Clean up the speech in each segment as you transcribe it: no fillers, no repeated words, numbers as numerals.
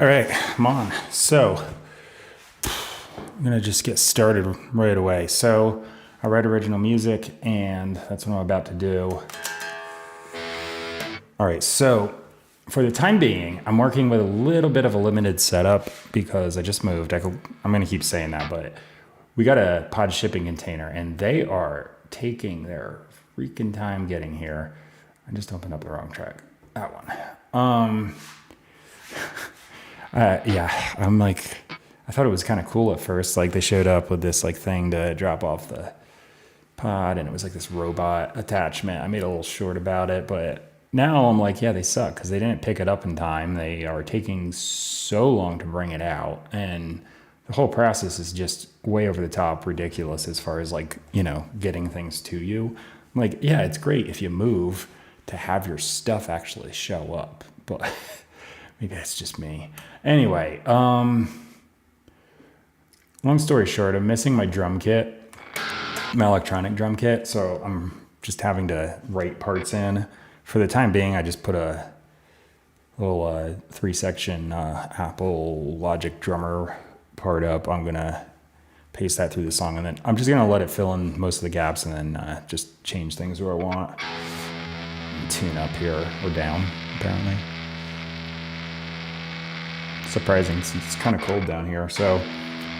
All right, I'm on. So I'm gonna just get started right away. So I write original music, and that's what I'm about to do. All right, so for the time being, I'm working with a little bit of a limited setup because I just moved. I'm gonna keep saying that, but we got a pod shipping container, and they are taking their freaking time getting here. I just opened up the wrong track. That one. Yeah, I'm like, I thought it was kind of cool at first. Like they showed up with this like thing to drop off the pod, and it was like this robot attachment. I made a little short about it, but now I'm like, yeah, they suck because they didn't pick it up in time. They are taking so long to bring it out, and the whole process is just way over the top ridiculous as far as like, getting things to you. I'm like, yeah, it's great if you move to have your stuff actually show up, but maybe that's just me. Anyway, long story short, I'm missing my drum kit, my electronic drum kit, so I'm just having to write parts in. For the time being, I just put a little 3-section Apple Logic drummer part up. I'm gonna paste that through the song, and then I'm just gonna let it fill in most of the gaps, and then just change things where I want. Tune up here or down, apparently. Surprising since it's kind of cold down here. So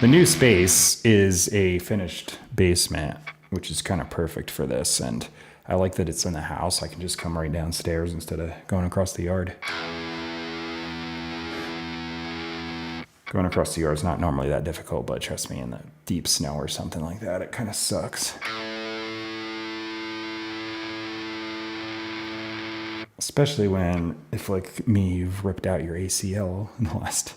the new space is a finished basement, which is kind of perfect for this. And I like that it's in the house. I can just come right downstairs instead of going across the yard. Going across the yard is not normally that difficult, but trust me, in the deep snow or something like that, it kind of sucks. Especially if like me, you've ripped out your ACL in the last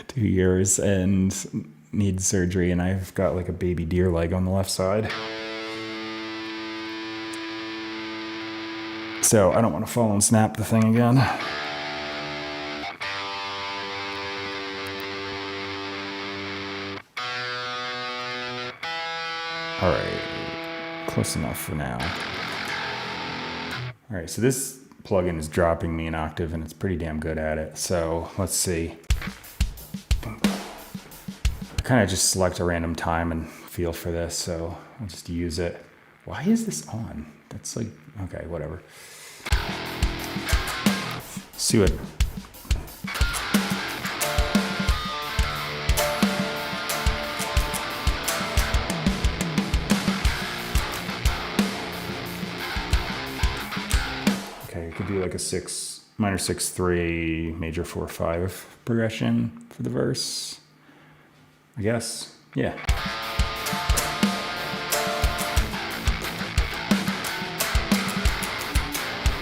2 years and need surgery, and I've got like a baby deer leg on the left side. So I don't want to fall and snap the thing again. All right, close enough for now. All right, so this plugin is dropping me an octave, and it's pretty damn good at it. So let's see. I kind of just select a random time and feel for this, so I'll just use it. Why is this on? That's like, okay, whatever. See what. Okay, you could do like a minor 6/3, major 4/5 progression for the verse, I guess. Yeah.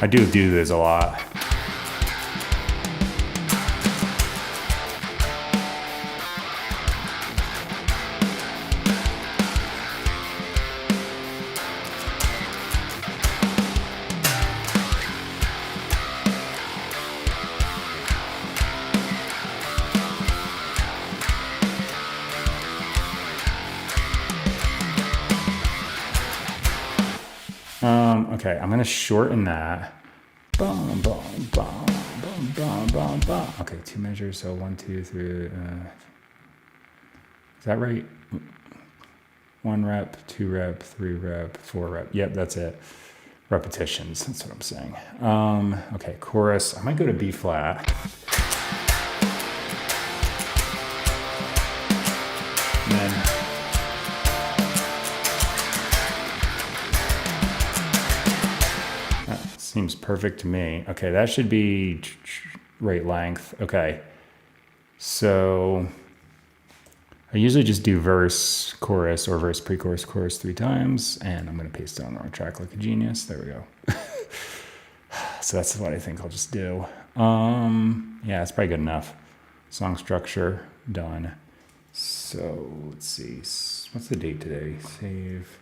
I do this a lot. Okay, I'm gonna shorten that. Bum, bum, bum, bum, bum, bum, bum. Okay, 2 measures, so 1, 2, 3. Is that right? 1 rep, 2 rep, 3 rep, 4 rep. Yep, that's it. Repetitions, that's what I'm saying. Okay, chorus. I might go to B flat. And then seems perfect to me. Okay, that should be right length. Okay, so I usually just do verse, chorus, or verse, pre-chorus, chorus 3 times, and I'm gonna paste it on the wrong track like a genius. There we go. So that's what I think I'll just do. Yeah, it's probably good enough. Song structure, done. So let's see, what's the date today? Save.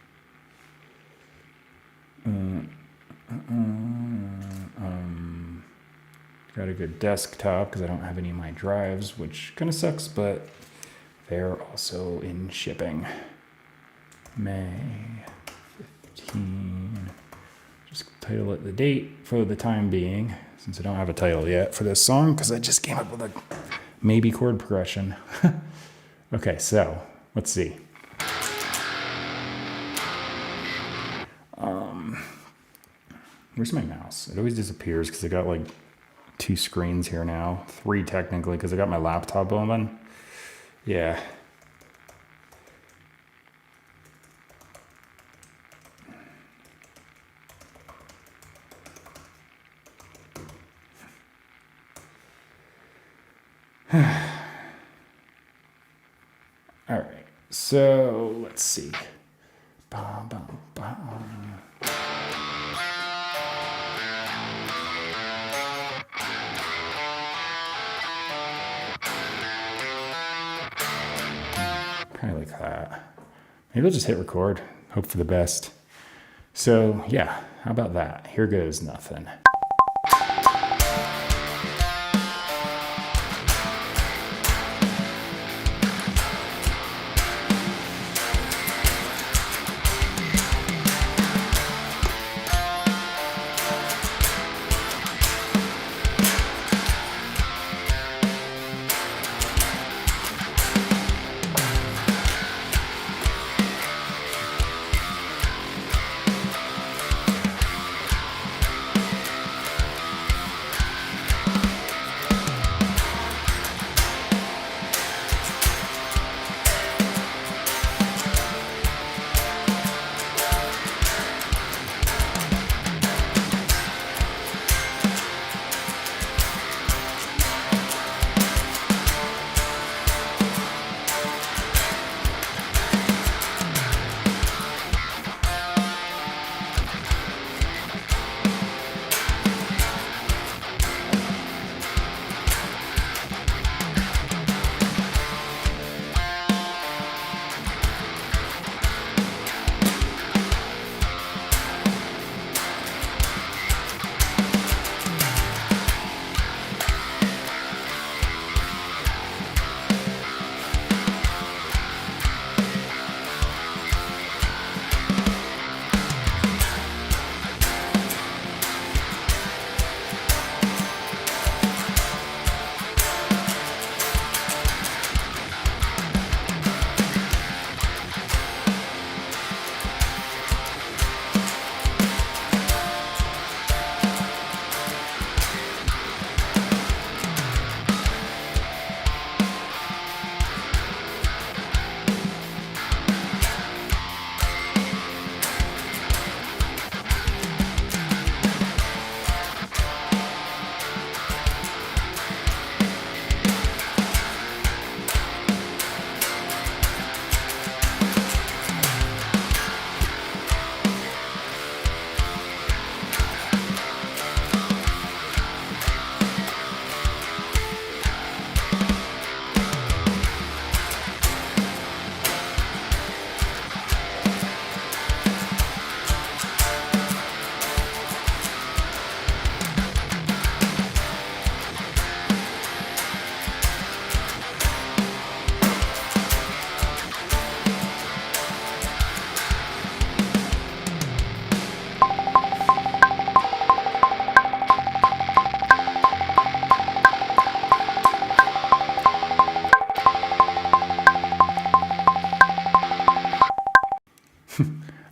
Got a good desktop because I don't have any of my drives, which kind of sucks, but they're also in shipping. May 15. Just title it the date for the time being, since I don't have a title yet for this song because I just came up with a maybe chord progression. Okay, so let's see. Where's my mouse? It always disappears because I got like 2 screens here now. 3 technically because I got my laptop open. Yeah. All right, so let's see. Bum, bum, bum. Kind of like that. Maybe I'll just hit record, hope for the best. So yeah, how about that? Here goes nothing.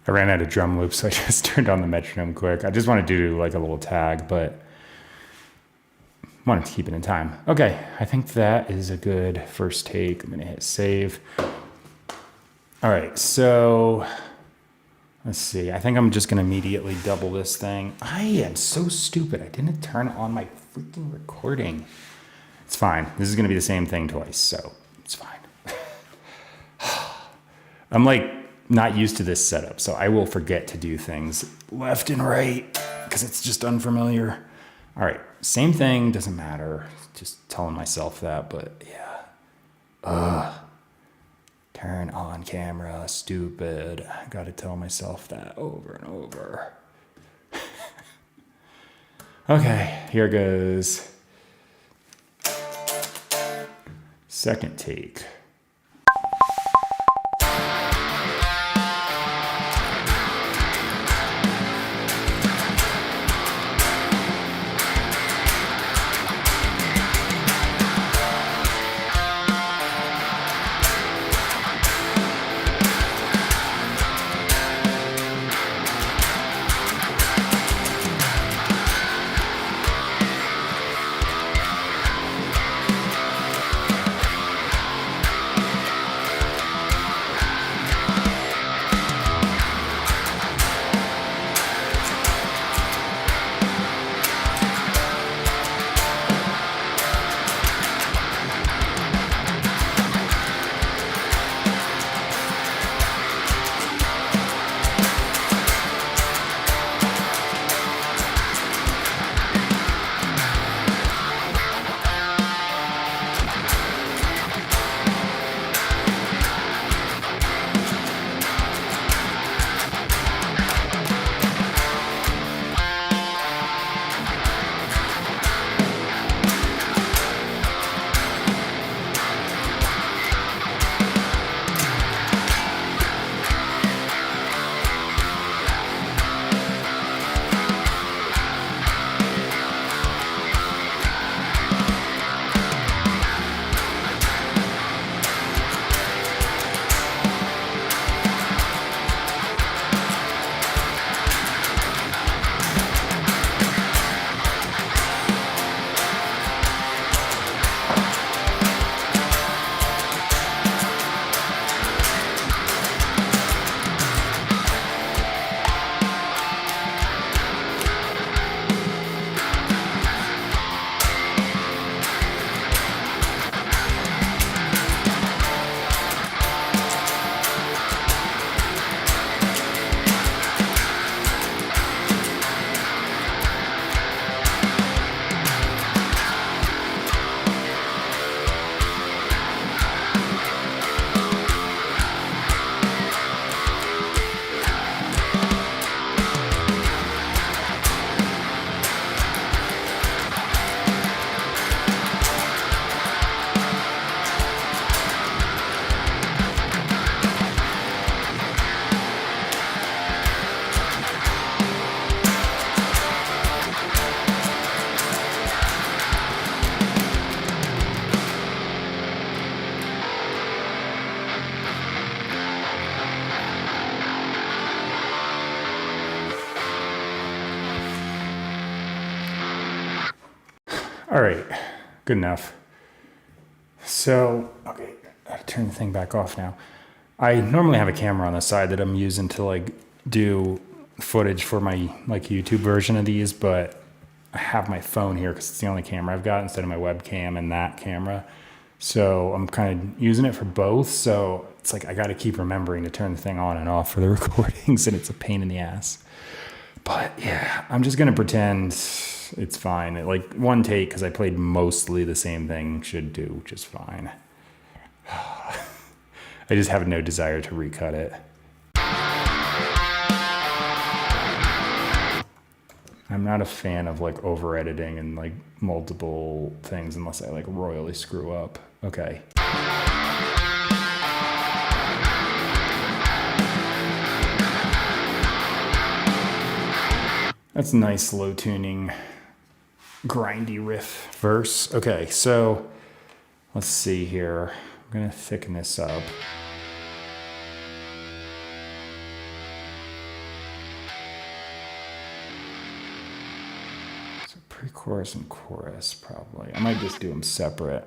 I ran out of drum loops, so I just turned on the metronome quick. I just want to do like a little tag, but wanted to keep it in time. Okay, I think that is a good first take. I'm gonna hit save. All right, so let's see. I think I'm just gonna immediately double this thing. I am so stupid. I didn't turn on my freaking recording. It's fine. This is gonna be the same thing twice, so it's fine. I'm like not used to this setup, so I will forget to do things left and right because it's just unfamiliar. All right, same thing, doesn't matter. Just telling myself that, but yeah. Turn on camera, stupid. I gotta tell myself that over and over. Okay, here goes. Second take. All right, good enough. So, okay, I gotta turn the thing back off now. I normally have a camera on the side that I'm using to like do footage for my like YouTube version of these, but I have my phone here because it's the only camera I've got instead of my webcam and that camera. So I'm kind of using it for both. So it's like I got to keep remembering to turn the thing on and off for the recordings, and it's a pain in the ass. But yeah, I'm just gonna pretend it's fine. Like one take, because I played mostly the same thing, should do just fine. I just have no desire to recut it. I'm not a fan of like over editing and like multiple things unless I like royally screw up. Okay. That's nice low tuning, grindy riff verse. Okay, so let's see here. I'm gonna thicken this up. So pre-chorus and chorus probably. I might just do them separate.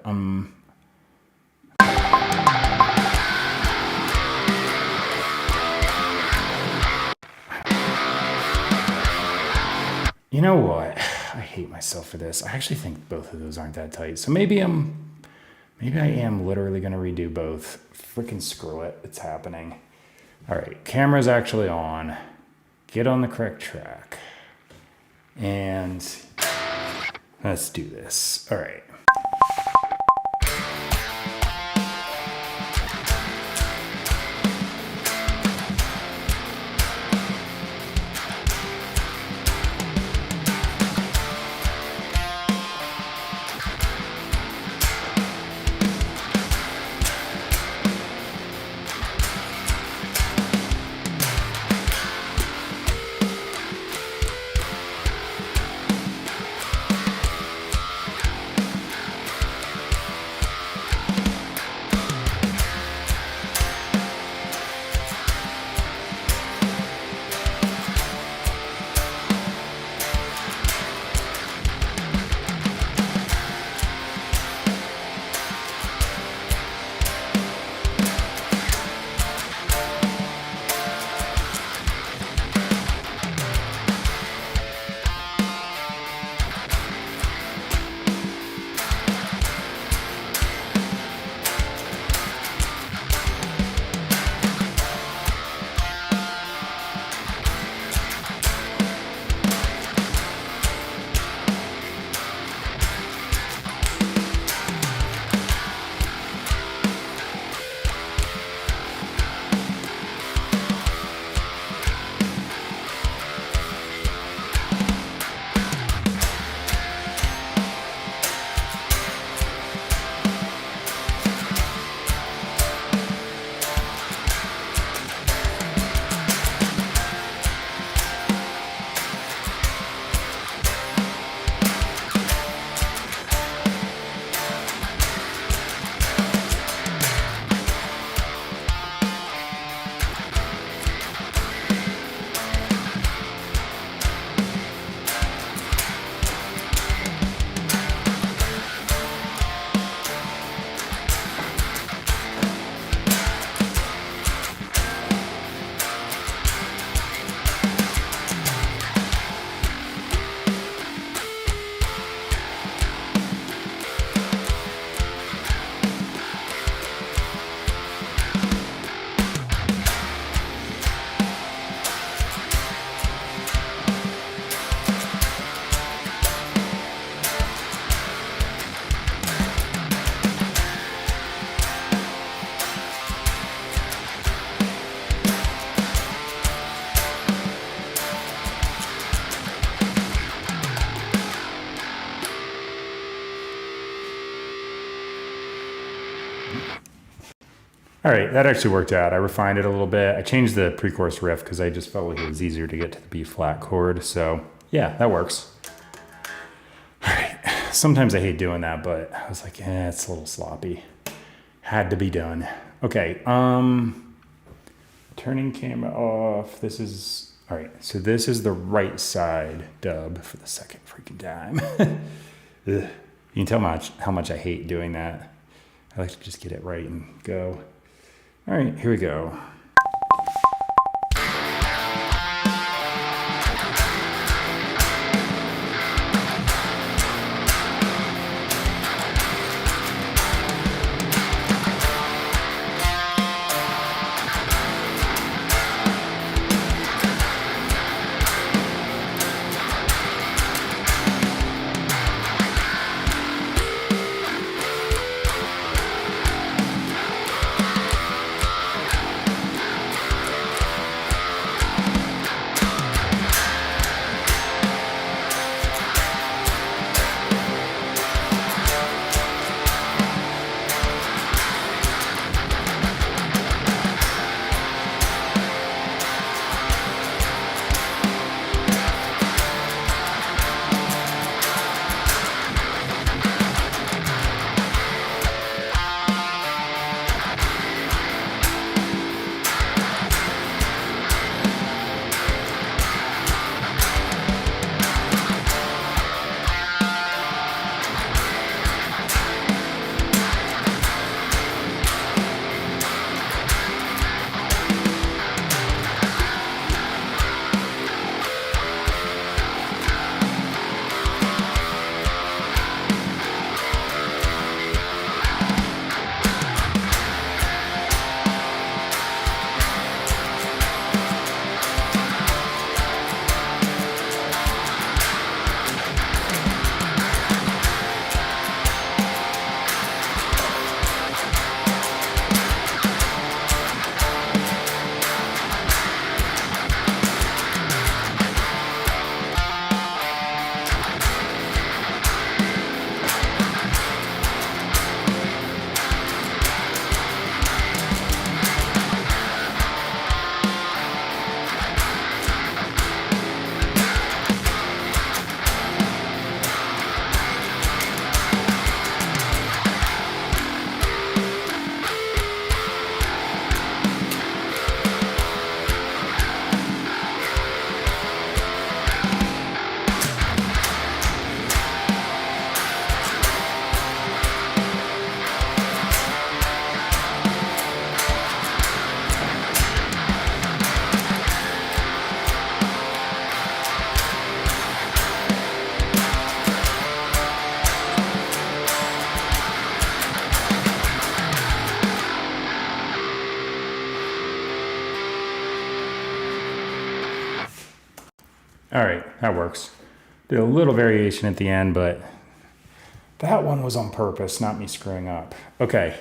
You know what? I hate myself for this. I actually think both of those aren't that tight. So maybe I am literally gonna redo both. Freaking screw it. It's happening. All right, camera's actually on. Get on the correct track. And let's do this. All right. All right, that actually worked out. I refined it a little bit. I changed the pre-chorus riff because I just felt like it was easier to get to the B flat chord. So yeah, that works. All right, sometimes I hate doing that, but I was like, it's a little sloppy. Had to be done. Okay, turning camera off. This is, all right, so this is the right side dub for the second freaking time. Ugh. You can tell how much I hate doing that. I like to just get it right and go. All right, here we go. All right, that works. Did a little variation at the end, but that one was on purpose, not me screwing up. Okay.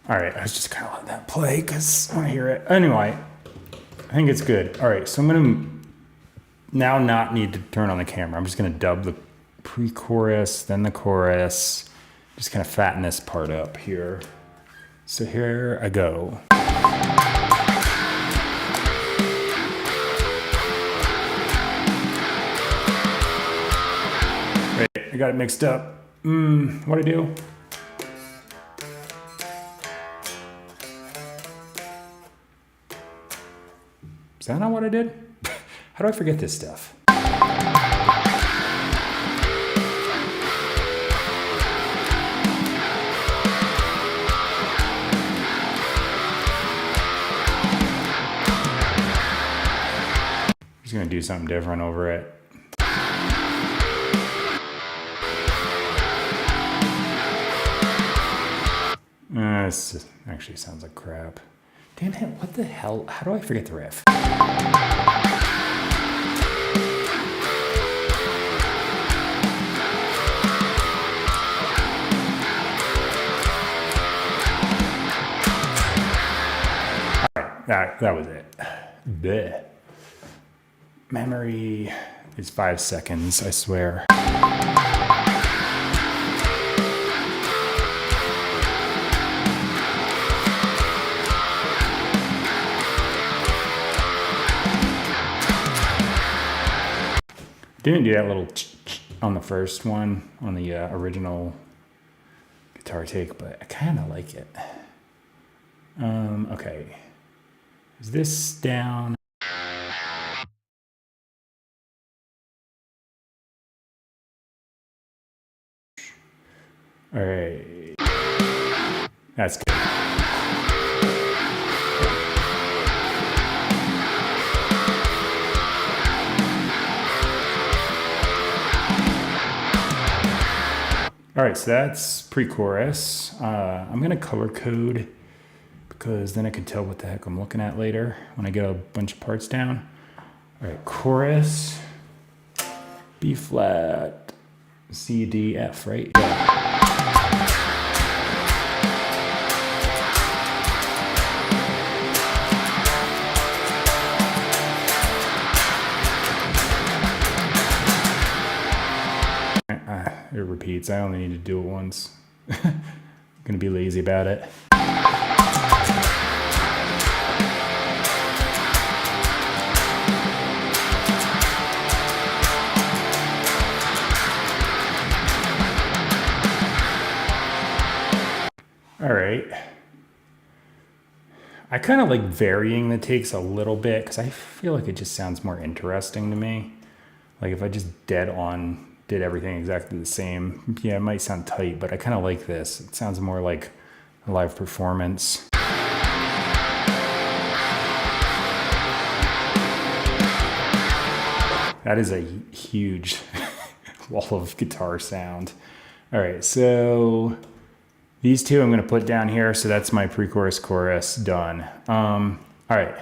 All right, I was just kind of letting that play because I want to hear it. Anyway, I think it's good. All right, so I'm going to now not need to turn on the camera. I'm just going to dub the pre-chorus, then the chorus, just kind of fatten this part up here. So here I go. Great, I got it mixed up. What'd I do? Is that not what I did? How do I forget this stuff? gonna do something different over it. This actually sounds like crap. Damn it, what the hell? How do I forget the riff? That was it. Bleh. Memory is 5 seconds, I swear. Didn't do that little on the first one, on the original guitar take, but I kind of like it. Okay. Is this down? All right. That's good. All right, so that's pre-chorus. I'm gonna color code because then I can tell what the heck I'm looking at later when I get a bunch of parts down. All right, chorus, B flat, C, D, F, right? Yeah. It repeats. I only need to do it once. I'm gonna be lazy about it. All right. I kind of like varying the takes a little bit because I feel like it just sounds more interesting to me. Like if I just dead on did everything exactly the same, yeah, it might sound tight, but I kind of like this. It sounds more like a live performance. That is a huge wall of guitar sound. All right, so these two I'm gonna put down here. So that's my pre-chorus, chorus done. All right,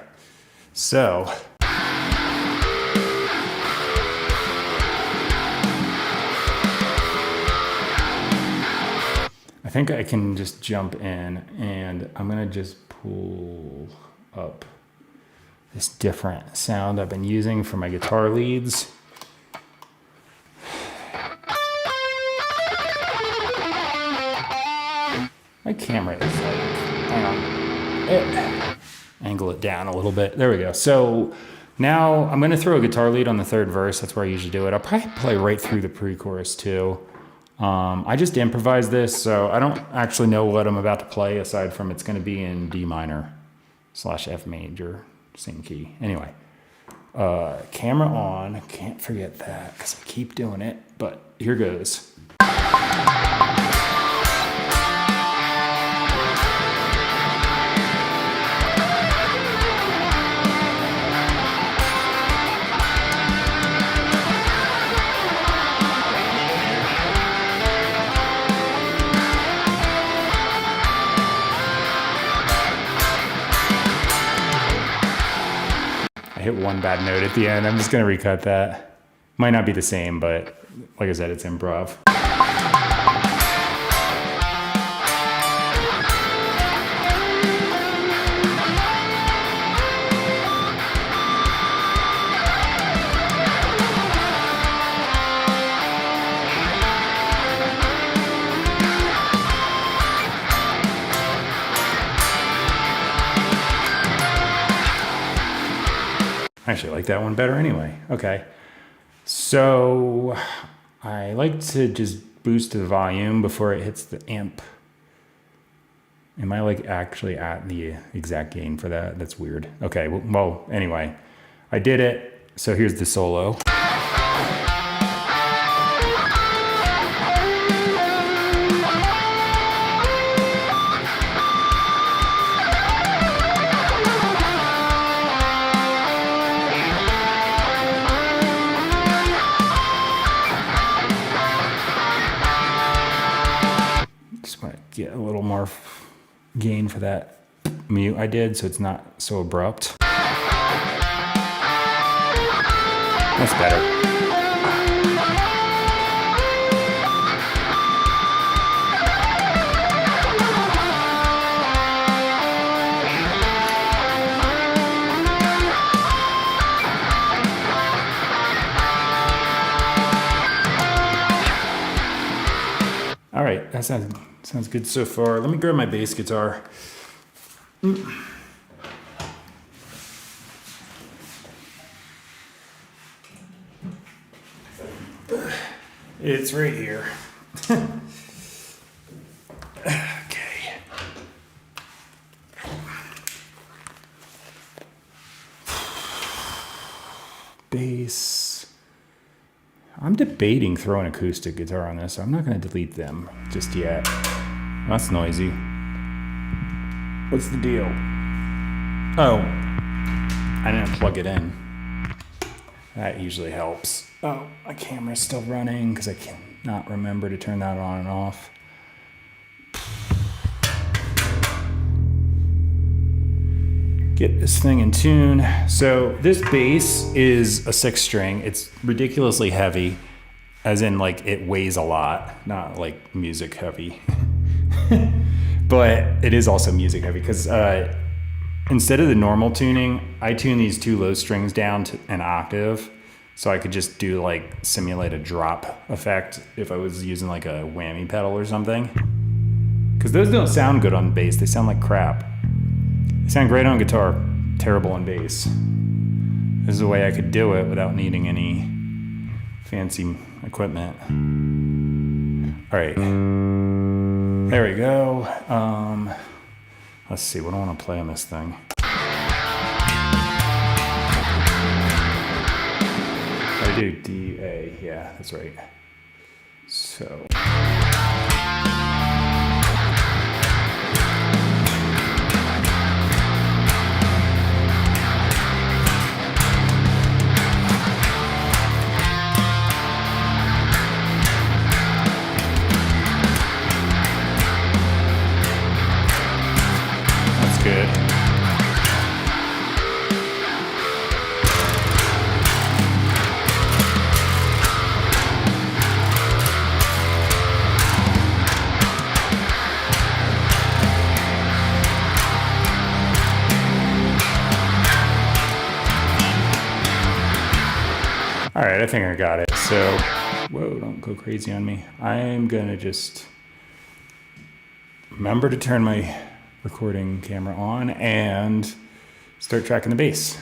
so. I think I can just jump in and I'm gonna just pull up this different sound I've been using for my guitar leads. My camera is like, hang on, angle it down a little bit. There we go. So now I'm gonna throw a guitar lead on the third verse. That's where I usually do it. I'll probably play right through the pre-chorus too. I just improvised this, so I don't actually know what I'm about to play aside from it's going to be in D minor / F major, same key. Anyway, camera on. Can't forget that because I keep doing it, but here goes. I hit one bad note at the end. I'm just gonna recut that. Might not be the same, but like I said, it's improv. I actually like that one better anyway. Okay. So I like to just boost the volume before it hits the amp. Am I like actually at the exact gain for that? That's weird. Okay. Well, anyway, I did it. So here's the solo. gain for that mute I did, so it's not so abrupt. That's better. All right, that sounds good so far. Let me grab my bass guitar. It's right here. Okay. Bass. I'm debating throwing acoustic guitar on this, so I'm not going to delete them just yet. That's noisy. What's the deal? Oh, I didn't plug it in. That usually helps. Oh, my camera's still running because I cannot remember to turn that on and off. Get this thing in tune. So this bass is a 6-string. It's ridiculously heavy, as in like it weighs a lot, not like music heavy. But it is also music heavy because instead of the normal tuning, I tune these 2 low strings down to an octave. So I could just do like simulate a drop effect if I was using like a whammy pedal or something. Because those don't sound good on bass. They sound like crap. They sound great on guitar, terrible on bass. This is a way I could do it without needing any fancy equipment. All right, there we go. Let's see, what do I want to play on this thing? I do D, A, yeah, that's right. So. That's good. All right, I think I got it. So, whoa, don't go crazy on me. I'm gonna just remember to turn my recording camera on and start tracking the bass.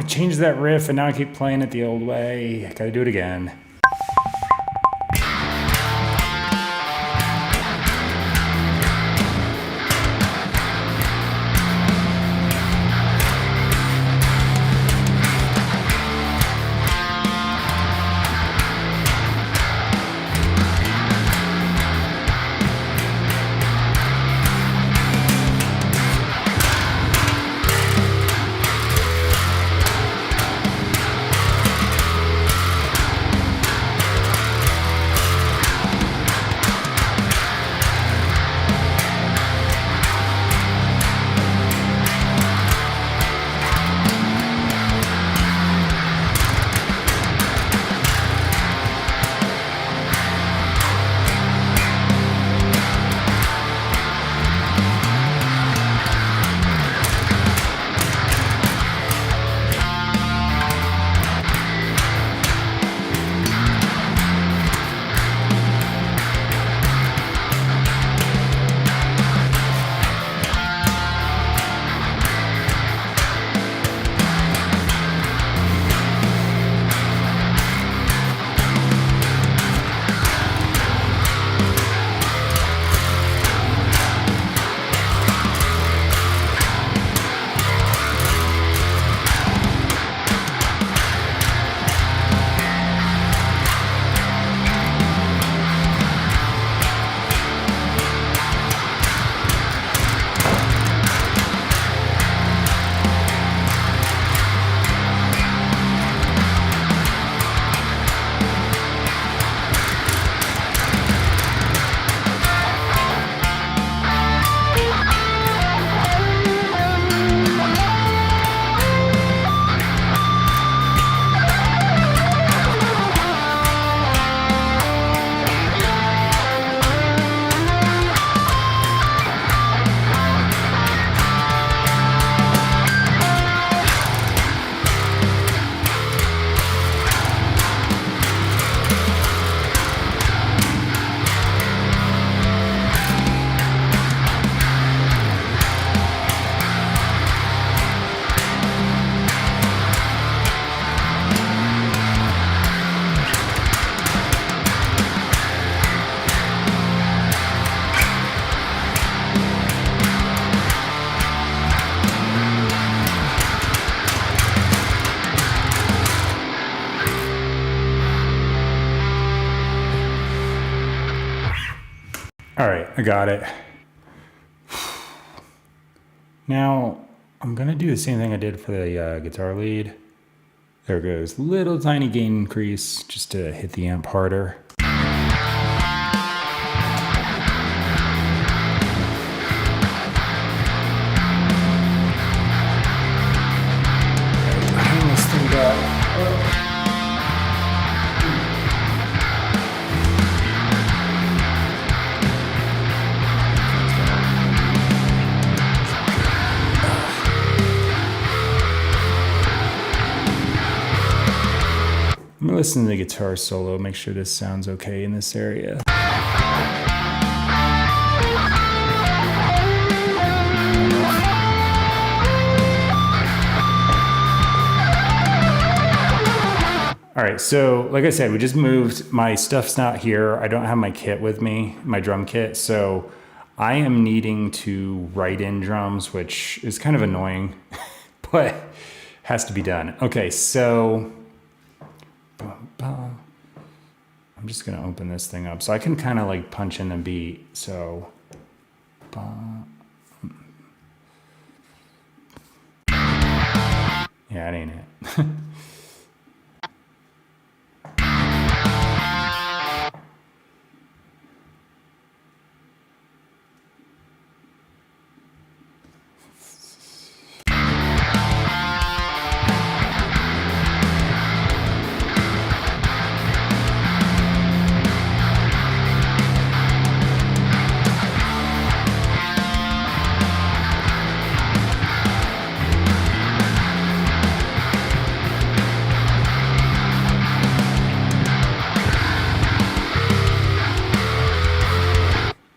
Changed that riff and now I keep playing it the old way. I gotta do it again. I got it. Now, I'm going to do the same thing I did for the guitar lead. There it goes. Little tiny gain increase just to hit the amp harder. Hang this thing back. I'm gonna listen to the guitar solo, make sure this sounds okay in this area. All right, so like I said, we just moved. My stuff's not here. I don't have my kit with me, my drum kit, so I am needing to write in drums, which is kind of annoying, but has to be done. Okay, so I'm just gonna open this thing up so I can kind of like punch in the beat. So yeah, it ain't it.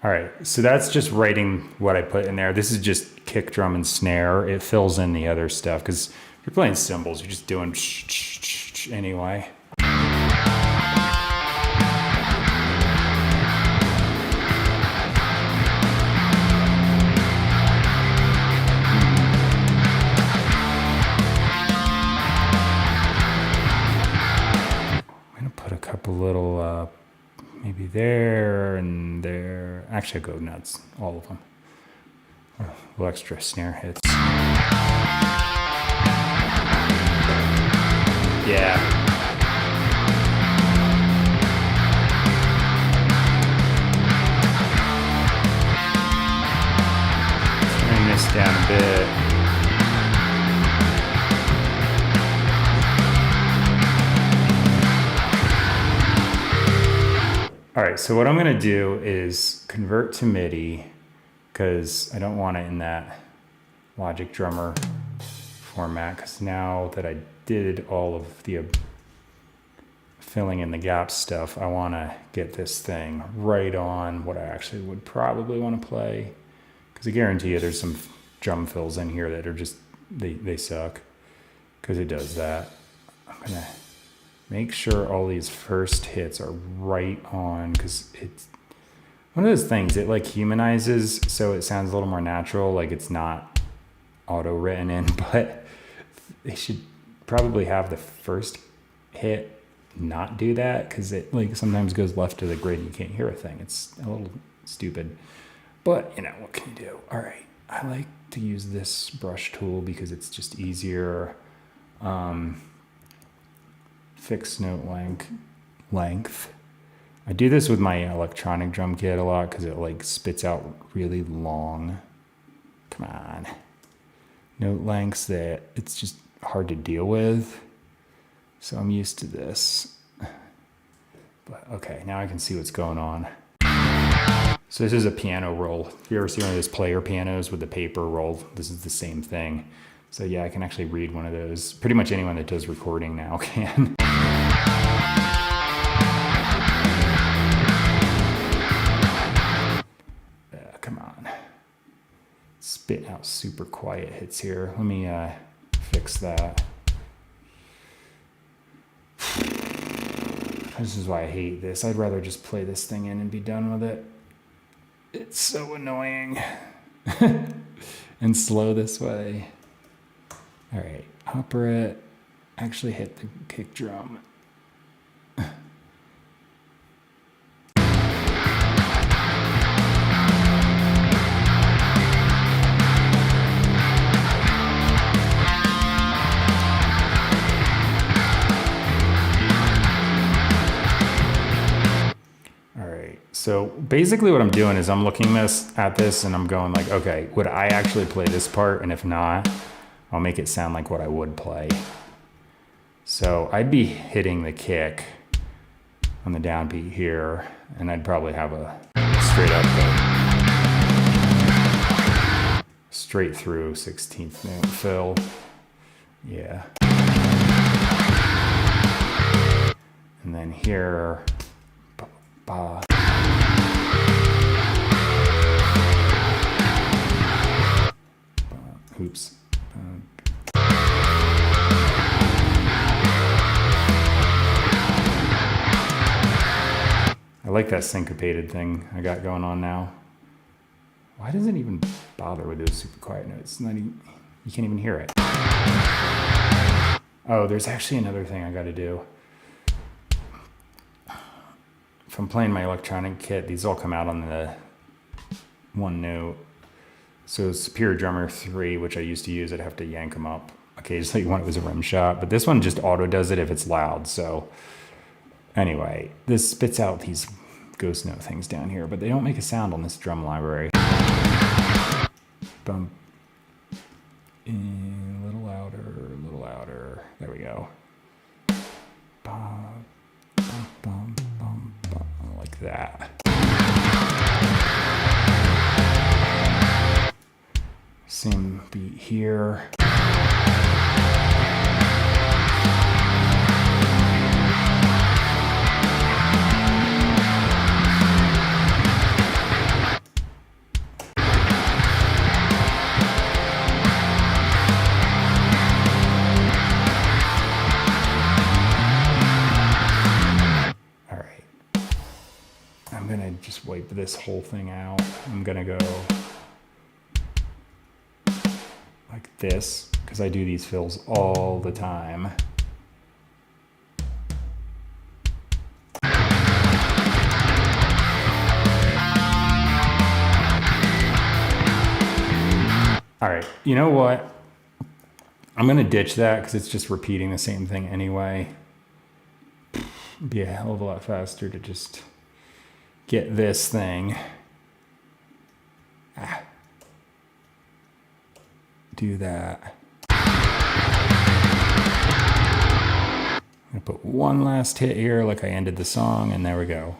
All right, so that's just writing what I put in there. This is just kick drum and snare. It fills in the other stuff because if you're playing cymbals, you're just doing anyway. I'm gonna put a couple little maybe there and there. Actually, I'll go nuts, all of them. A little extra snare hits. Yeah. Turn this down a bit. All right, so what I'm gonna do is convert to MIDI because I don't want it in that Logic Drummer format, because now that I did all of the filling in the gaps stuff, I wanna get this thing right on what I actually would probably wanna play, because I guarantee you there's some drum fills in here that are just, they suck, because it does that. I'm gonna make sure all these first hits are right on, because it's one of those things, it like humanizes so it sounds a little more natural, like it's not auto written in, but they should probably have the first hit not do that, because it like sometimes goes left to the grid and you can't hear a thing. It's a little stupid, but you know, what can you do? All right, I like to use this brush tool because it's just easier. Fixed note length. I do this with my electronic drum kit a lot because it like spits out really long, come on, note lengths that it's just hard to deal with. So I'm used to this. But okay, now I can see what's going on. So this is a piano roll. If you ever see one of those player pianos with the paper roll, this is the same thing. So yeah, I can actually read one of those. Pretty much anyone that does recording now can. Come on. Spit out super quiet hits here. Let me fix that. This is why I hate this. I'd rather just play this thing in and be done with it. It's so annoying. And slow this way. All right, opera, actually hit the kick drum. So basically what I'm doing is I'm looking at this and I'm going like, okay, would I actually play this part? And if not, I'll make it sound like what I would play. So I'd be hitting the kick on the downbeat here, and I'd probably have a straight up, straight through 16th note fill. Yeah. And then here, ba. Oops. I like that syncopated thing I got going on now. Why does it even bother with those super quiet notes? Not even, you can't even hear it. Oh, there's actually another thing I got to do. If I'm playing my electronic kit, these all come out on the one note. So Superior Drummer 3, which I used to use, I'd have to yank them up occasionally when it was a rim shot. But this one just auto does it if it's loud. So anyway, this spits out these ghost note things down here, but they don't make a sound on this drum library. Bump. A little louder, a little louder. There we go. Bum, bum, bum, bum, bum, like that. Same beat here. Just wipe this whole thing out. I'm gonna go like this because I do these fills all the time. All right, you know what? I'm gonna ditch that because it's just repeating the same thing anyway. It'd be a hell of a lot faster to just get this thing. Do that. I'm gonna put one last hit here like I ended the song, and there we go.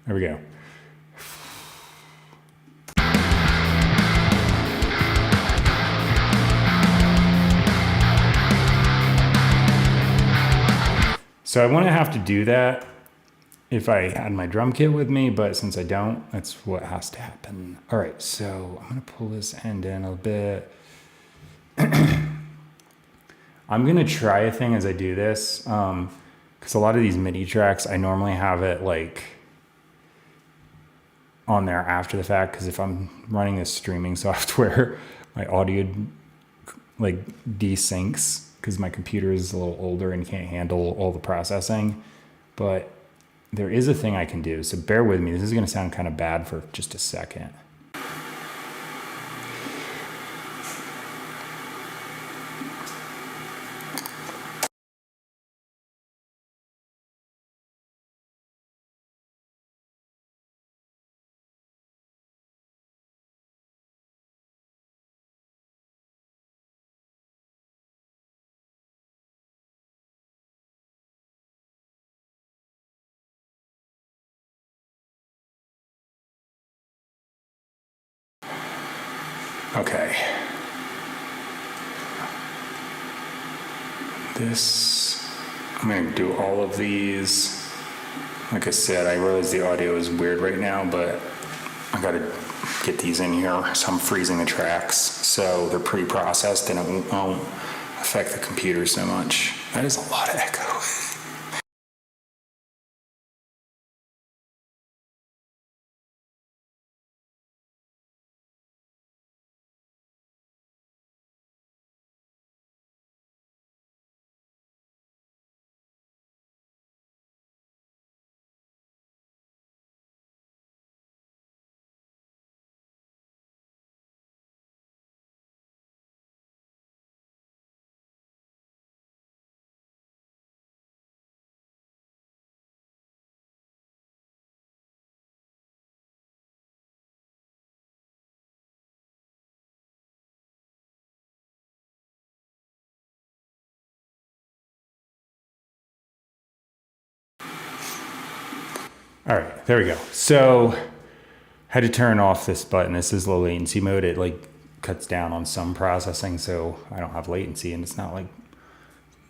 There we go. So I wouldn't have to do that if I had my drum kit with me, but since I don't, that's what has to happen. All right, so I'm gonna pull this end in a bit. I'm gonna try a thing as I do this, because a lot of these MIDI tracks, I normally have it like on there after the fact, because if I'm running this streaming software, my audio like desyncs because my computer is a little older and can't handle all the processing. But there is a thing I can do, so bear with me. This is gonna sound kind of bad for just a second. Okay. I'm gonna do all of these. Like I said, I realize the audio is weird right now, but I gotta get these in here. So I'm freezing the tracks so they're pre-processed and it won't affect the computer so much. That is a lot of echo. All right, there we go. So had to turn off this button. This is low latency mode. It like cuts down on some processing, so I don't have latency, and it's not like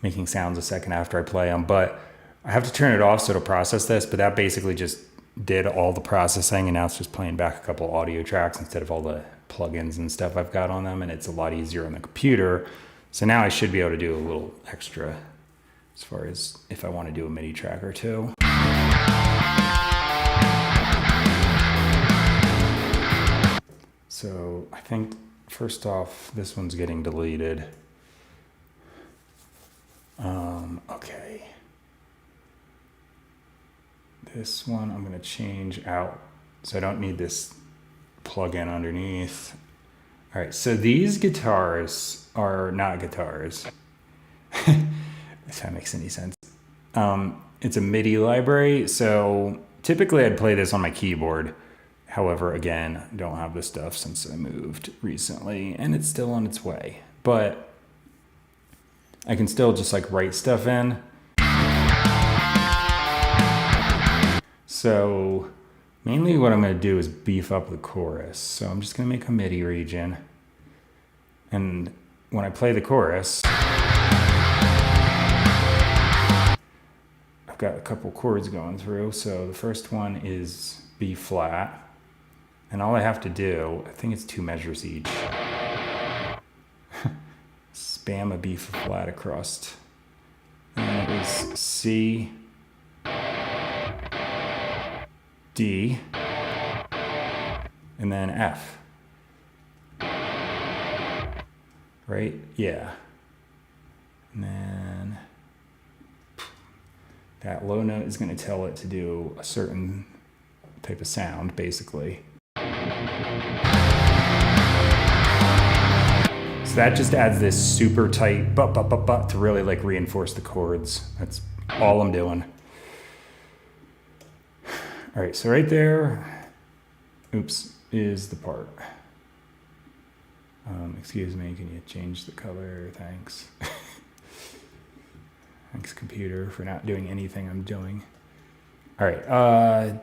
making sounds a second after I play them. But I have to turn it off so it'll process this, but that basically just did all the processing, and now it's just playing back a couple audio tracks instead of all the plugins and stuff I've got on them, and it's a lot easier on the computer. So now I should be able to do a little extra as far as if I want to do a MIDI track or two. So I think first off, this one's getting deleted. Okay. This one I'm going to change out, so I don't need this plug-in underneath. All right, so these guitars are not guitars. If that makes any sense. It's a MIDI library, so typically I'd play this on my keyboard. However, again, I don't have this stuff since I moved recently, and it's still on its way. But I can still just like write stuff in. So mainly what I'm going to do is beef up the chorus. So I'm just going to make a MIDI region. And when I play the chorus, I've got a couple chords going through. So the first one is B flat. And all I have to do, I think it's 2 measures each. Spam a B flat across. And it was C, D, and then F. Right? Yeah. And then that low note is going to tell it to do a certain type of sound, basically. So that just adds this super tight but to really like reinforce the chords. That's all I'm doing. All right, so right there, is the part. Excuse me, can you change the color? Thanks. Thanks, computer, for not doing anything I'm doing. All right,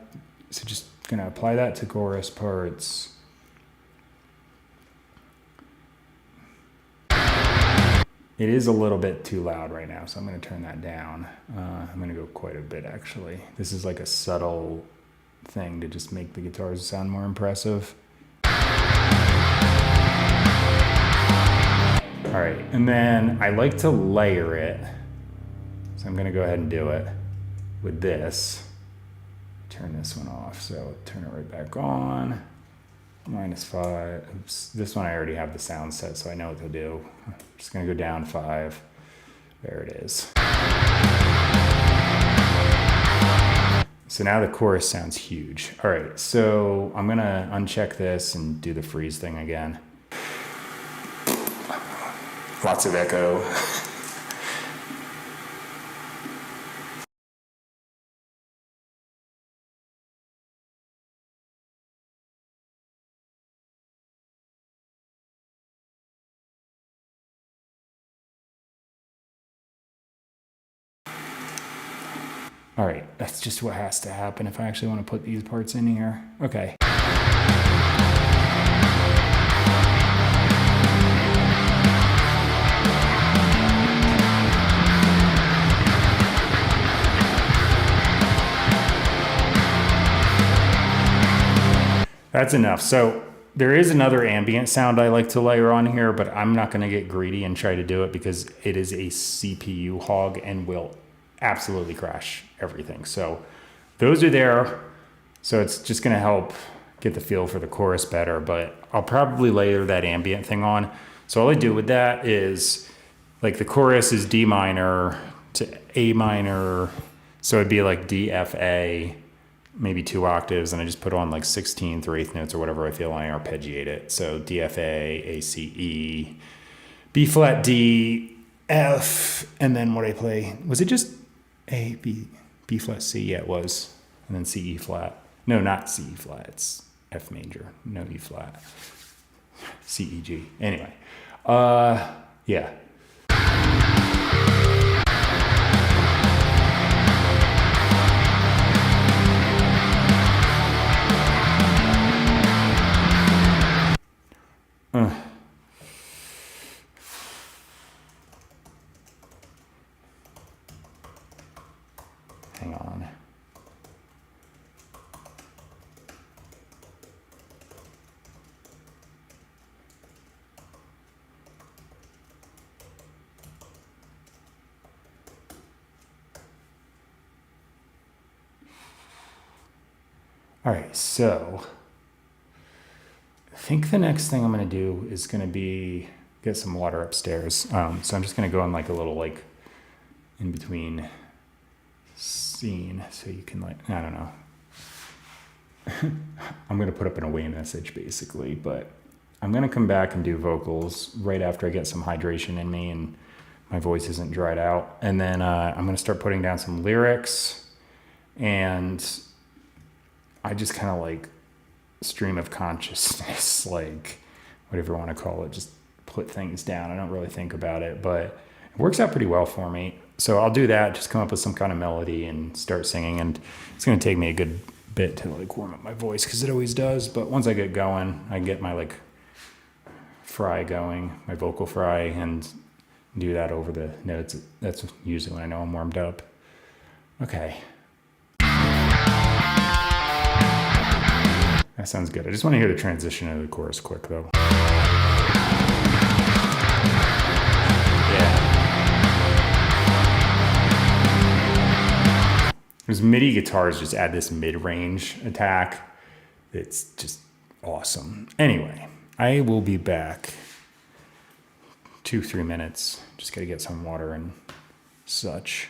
so just gonna apply that to chorus parts. It is a little bit too loud right now, so I'm gonna turn that down. I'm gonna go quite a bit, actually. This is like a subtle thing to just make the guitars sound more impressive. All right, and then I like to layer it. So I'm gonna go ahead and do it with this. Turn this one off, so turn it right back on. -5. Oops. This one I already have the sound set, so I know what to do. I'm just gonna go down 5. There it is. So now the chorus sounds huge. All right, so I'm gonna uncheck this and do the freeze thing again. Lots of echo. All right, that's just what has to happen if I actually want to put these parts in here. Okay. That's enough. So there is another ambient sound I like to layer on here, but I'm not going to get greedy and try to do it because it is a CPU hog and will absolutely crash everything. So those are there. So it's just going to help get the feel for the chorus better, but I'll probably layer that ambient thing on. So all I do with that is like the chorus is D minor to A minor. So it'd be like D, F, A, maybe 2 octaves. And I just put on like 16th or 8th notes or whatever I feel, and I arpeggiate it. So D, F, A, C, E, B flat, D, F. And then what I play, was it just A, B flat, C? Yeah, it was. And then C, E flat. No, not C, E flat. It's F major. No E flat. C, E, G. Anyway. Yeah. Hang on. All right, so I think the next thing I'm going to do is going to be get some water upstairs. So I'm just going to go in like a little like in between scene so you can like, I don't know. I'm going to put up an away message basically, but I'm going to come back and do vocals right after I get some hydration in me and my voice isn't dried out. And then I'm going to start putting down some lyrics, and I just kind of like stream of consciousness, like whatever you want to call it, just put things down. I don't really think about it, but it works out pretty well for me. So I'll do that, just come up with some kind of melody and start singing. And it's going to take me a good bit to like warm up my voice because it always does. But once I get going, I get my like fry going, my vocal fry, and do that over the notes. That's usually when I know I'm warmed up. Okay. That sounds good. I just want to hear the transition into the chorus quick though. Yeah. Those MIDI guitars just add this mid-range attack. It's just awesome. Anyway, I will be back 2-3 minutes. Just gotta get some water and such.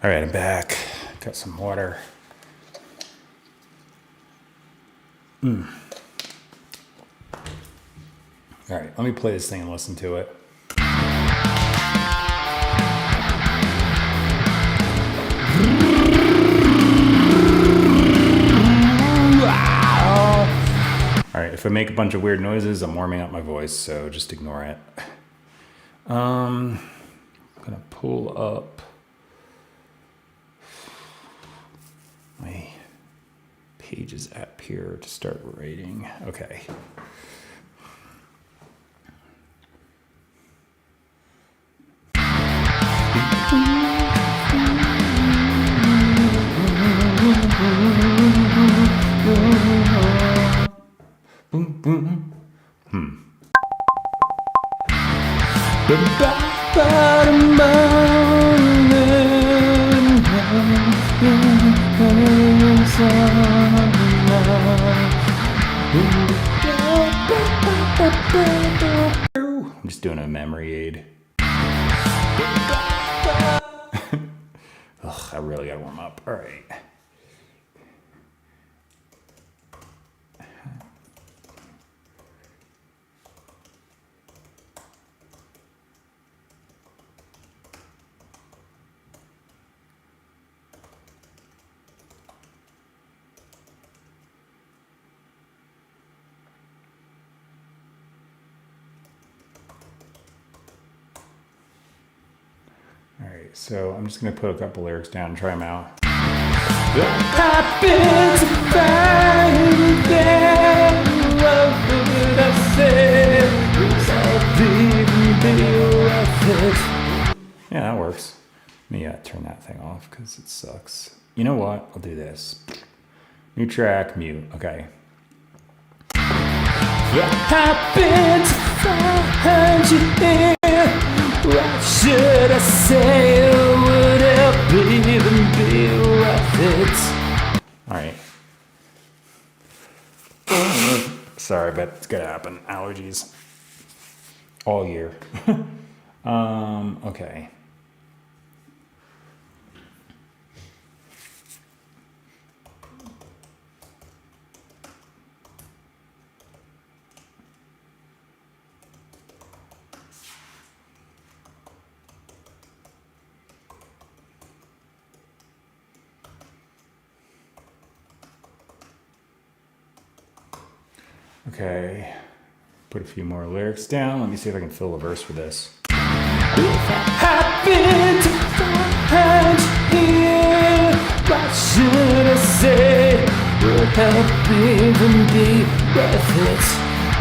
All right, I'm back. Got some water. All right, let me play this thing and listen to it. All right, if I make a bunch of weird noises, I'm warming up my voice, so just ignore it. I'm gonna pull up my Pages app here to start writing. Okay. Boom, boom. I'm just doing a memory aid. Ugh, I really gotta warm up. All right. All right, so I'm just gonna put a couple lyrics down and try them out. Happens to find that what would I say? Yeah, that works. Let me turn that thing off because it sucks. You know what? I'll do this. New track, mute. Okay. Happens to find you here. What should I say? Would it even be worth it? All right. Sorry, but it's gonna happen. Allergies all year. Okay. Okay, put a few more lyrics down. Let me see if I can fill a verse for this. Happen to find here, what should I say? Would help even be worth it?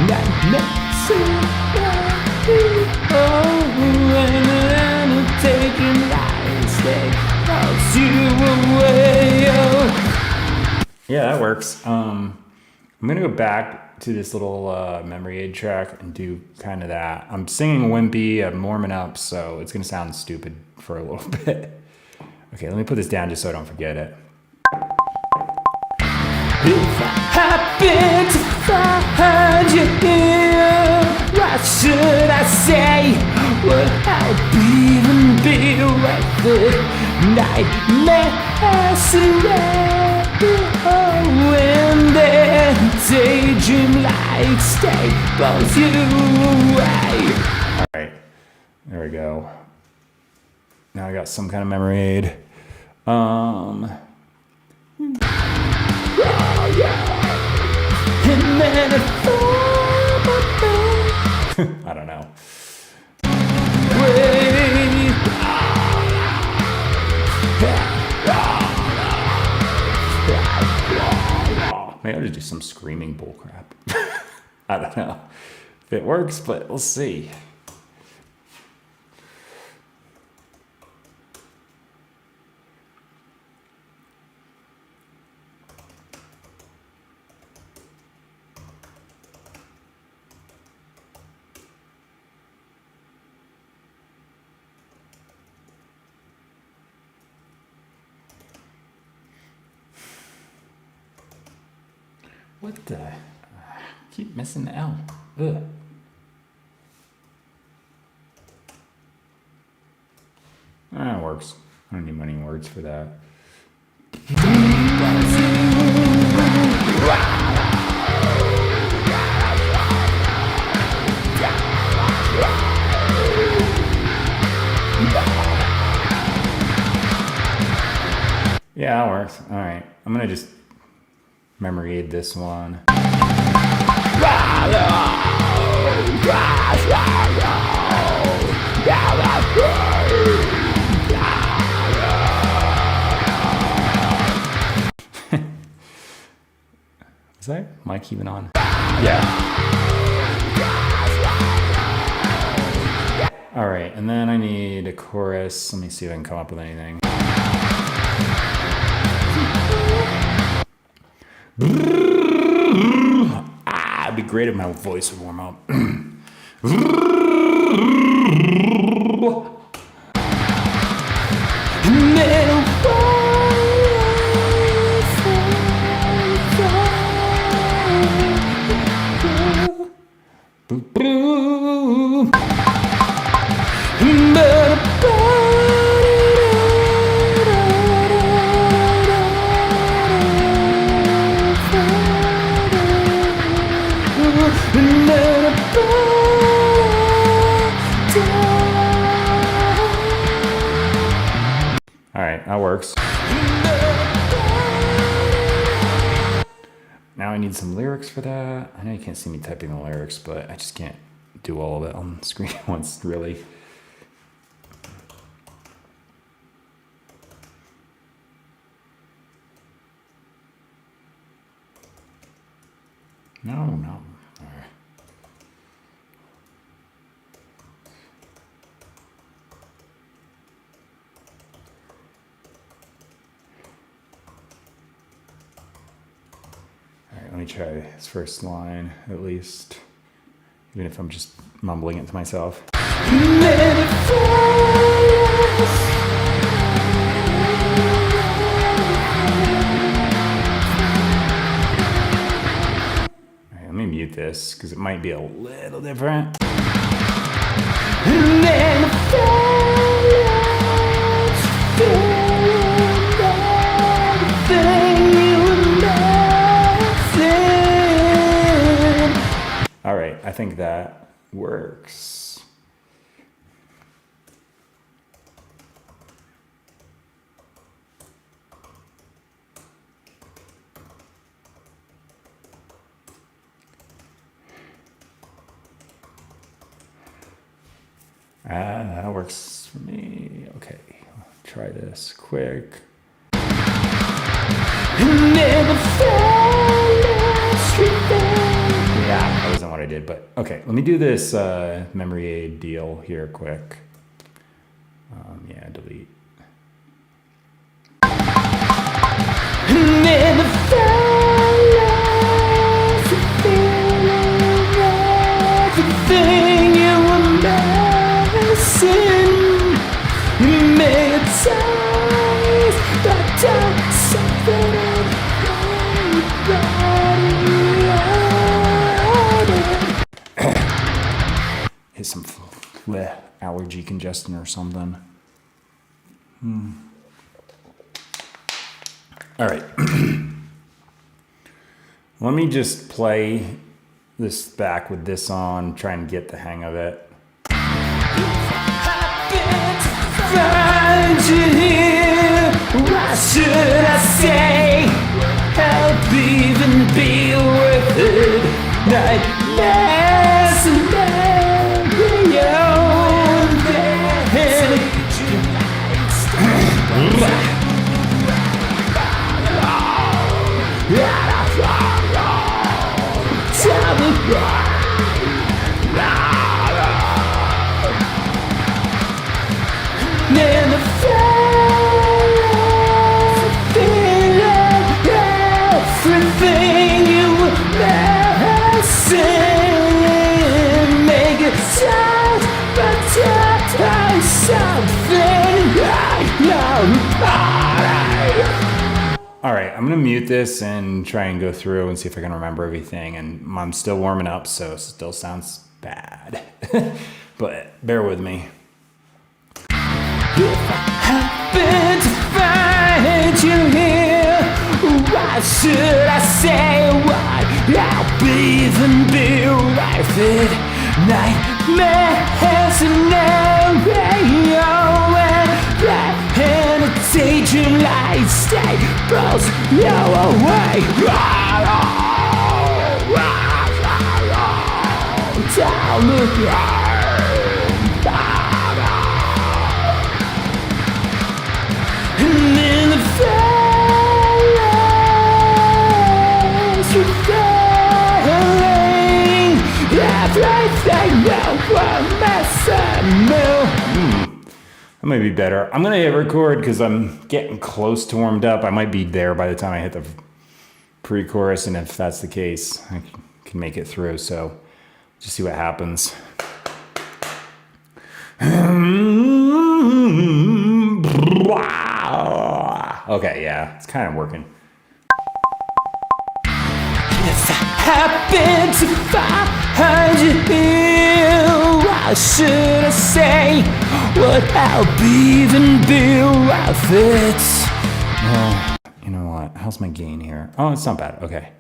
Not necessarily. Oh, and then taking lies, they calls you away. Oh. Yeah, that works. I'm gonna go back to this little memory aid track and do kind of that. I'm singing wimpy, I'm warming up, so it's gonna sound stupid for a little bit. Okay, let me put this down just so I don't forget it. If I happen to find you here, what should I say? Would help even be worth it? Nightmares when their daydream lights take both you away. All right, there we go. Now I got some kind of memory aid. Oh, yeah. And then I don't know. Maybe I'll just do some screaming bullcrap. I don't know if it works, but we'll see. What the? Keep missing the L. Ugh. That works. I don't need many words for that. Yeah, that works. All right. I'm going to just memory aid this one. mic even on? Yeah. All right, and then I need a chorus. Let me see if I can come up with anything. It'd be great if my voice would warm up. All right, that works. Now I need some lyrics for that. I know you can't see me typing the lyrics, but I just can't do all of it on the screen at once, really. No. All right. Let me try this first line, at least. Even if I'm just mumbling it to myself. Alright, let me mute this, because it might be a little different. All right, I think that works. That works for me. Okay, I'll try this quick. Yeah, that wasn't what I did, but okay. Let me do this memory aid deal here quick. Yeah, delete. Hit some allergy congestion or something. All right. Let me just play this back with this on, try and get the hang of it. Find you here, what should I say? Help even be worth it. Nightmares and everything you never seen. Make it sound, but something I know. All right, I'm gonna mute this and try and go through and see if I can remember everything. And I'm still warming up, so it still sounds bad. But bear with me. If I happen to find you here, why should I say why? I'll even be worth it. Nightmares and narrative and a daydream light staples you away. Down the road, and in the face you feel. everything you were missing. That might be better. I'm gonna hit record because I'm getting close to warmed up. I might be there by the time I hit the pre-chorus, and if that's the case, I can make it through. So just see what happens. Okay, yeah, it's kind of working. If I happen to find you here, why should I say what I'll even be worth it? Well, you know what? How's my gain here? Oh, it's not bad. Okay.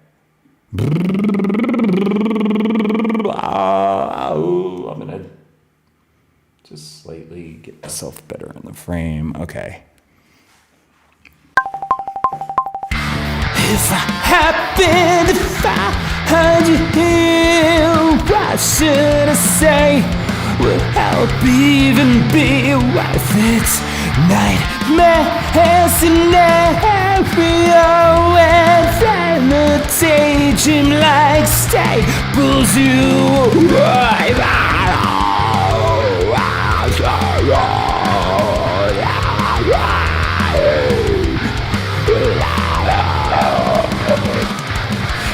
I'm gonna just slightly get myself better in the frame. Okay. If I happen to find you here, why should I say will help even be worth it? Nightmare scenario, and then the daydream like staples you right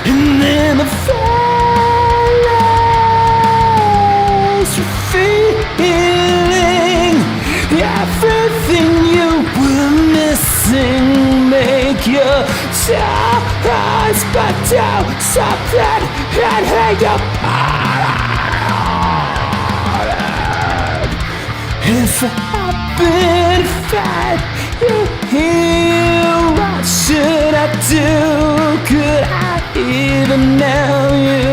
and then the follows your feeling, everything you were missing, make your choice, but don't stop that and hang up. If I happen to find you here, what should I do? Could I even know you?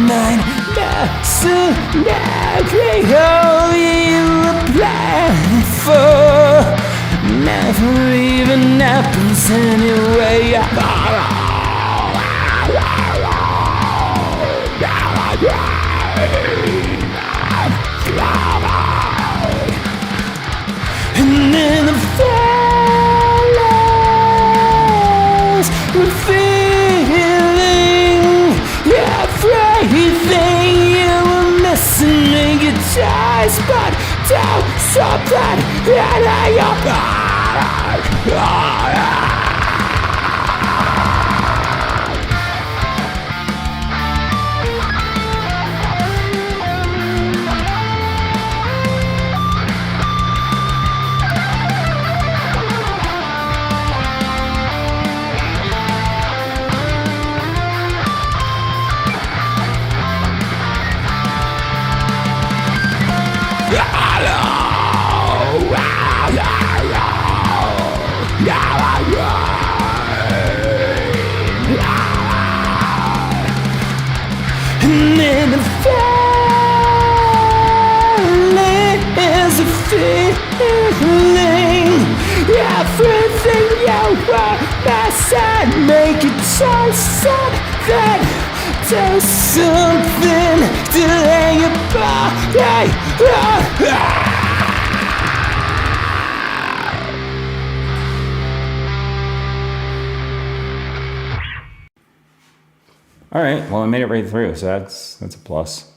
Nightmare scenario you were planning for never even happens anyway. And then the follows with feeling, everything you were missing, make your choice, but don't stop that and hang up. And then the feeling is a feeling, everything you were missing, make a choice, something, do something, delay your body. All right, well, I made it right through, so that's a plus.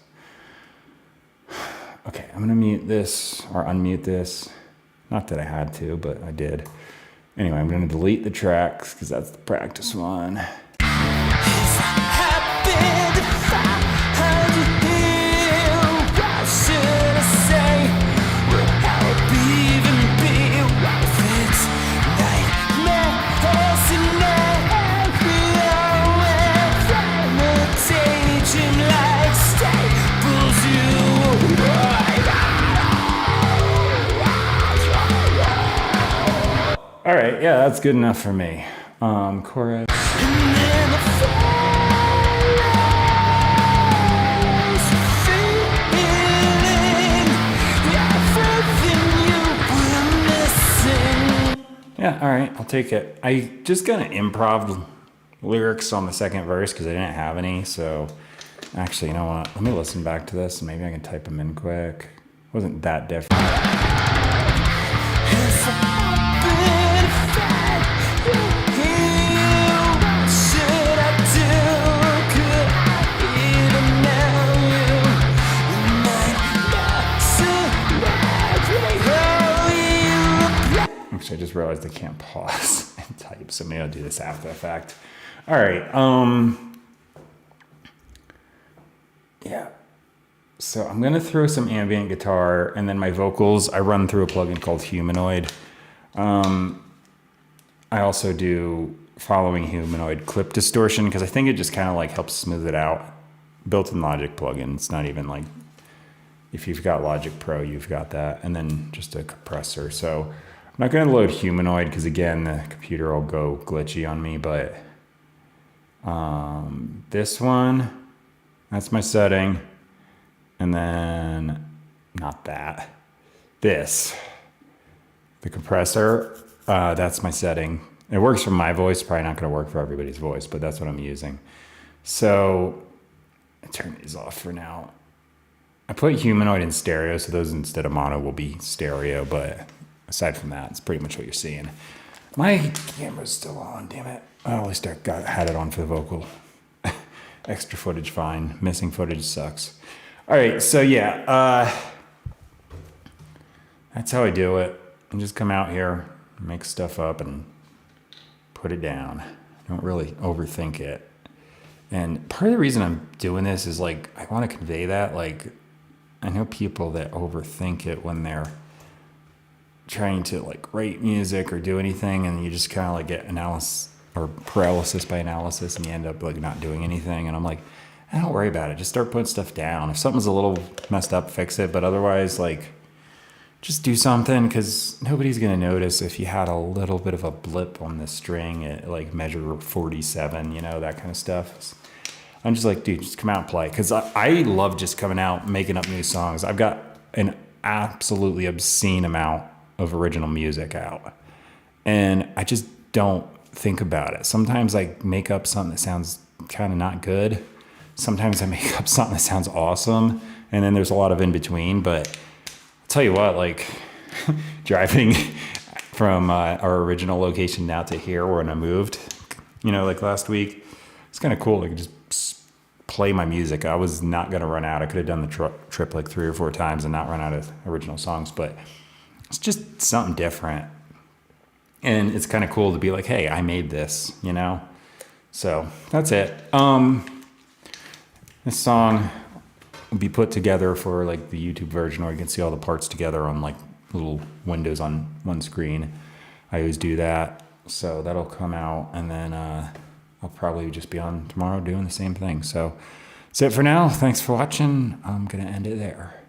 Okay, I'm gonna mute this or unmute this. Not that I had to, but I did. Anyway, I'm gonna delete the tracks because that's the practice one. All right, yeah, that's good enough for me. Chorus. Yeah, all right, I'll take it. I just gonna improv lyrics on the second verse because I didn't have any. So actually, you know what? Let me listen back to this and maybe I can type them in quick. Wasn't that different. Should I do? Could I even know you? just realized I can't pause and type, so maybe I'll do this after the fact. All right. Yeah. So I'm going to throw some ambient guitar, and then my vocals, I run through a plugin called Humanoid. I also do following Humanoid clip distortion, because I think it just kind of like helps smooth it out. Built-in Logic plugin. It's not even like, if you've got Logic Pro, you've got that. And then just a compressor. So I'm not going to load Humanoid, because again, the computer will go glitchy on me. But this one, that's my setting. And then, not that. This, the compressor, that's my setting. It works for my voice, probably not going to work for everybody's voice, but that's what I'm using. So I turn these off for now. I put Humanoid in stereo, so those instead of mono will be stereo, but aside from that, it's pretty much what you're seeing. My camera's still on, damn it. I always had it on for the vocal. Extra footage, fine. Missing footage sucks. All right, so yeah, that's how I do it. I just come out here, make stuff up, and put it down. I don't really overthink it. And part of the reason I'm doing this is like, I want to convey that. Like, I know people that overthink it when they're trying to like write music or do anything, and you just kind of like get analysis or paralysis by analysis, and you end up like not doing anything. And I'm like, don't worry about it. Just start putting stuff down. If something's a little messed up, fix it. But otherwise, like, just do something, because nobody's going to notice if you had a little bit of a blip on the string at like measure 47, you know, that kind of stuff. I'm just like, dude, just come out and play. Because I love just coming out, making up new songs. I've got an absolutely obscene amount of original music out. And I just don't think about it. Sometimes I make up something that sounds kind of not good. Sometimes I make up something that sounds awesome. And then there's a lot of in between. But I'll tell you what, like driving from our original location now to here when I moved, you know, like last week, it's kind of cool. I could just play my music. I was not going to run out. I could have done the trip like 3 or 4 times and not run out of original songs. But it's just something different. And it's kind of cool to be like, hey, I made this, you know? So that's it. This song will be put together for like the YouTube version where you can see all the parts together on like little windows on one screen. I always do that. So that'll come out, and then I'll probably just be on tomorrow doing the same thing. So that's it for now. Thanks for watching. I'm going to end it there.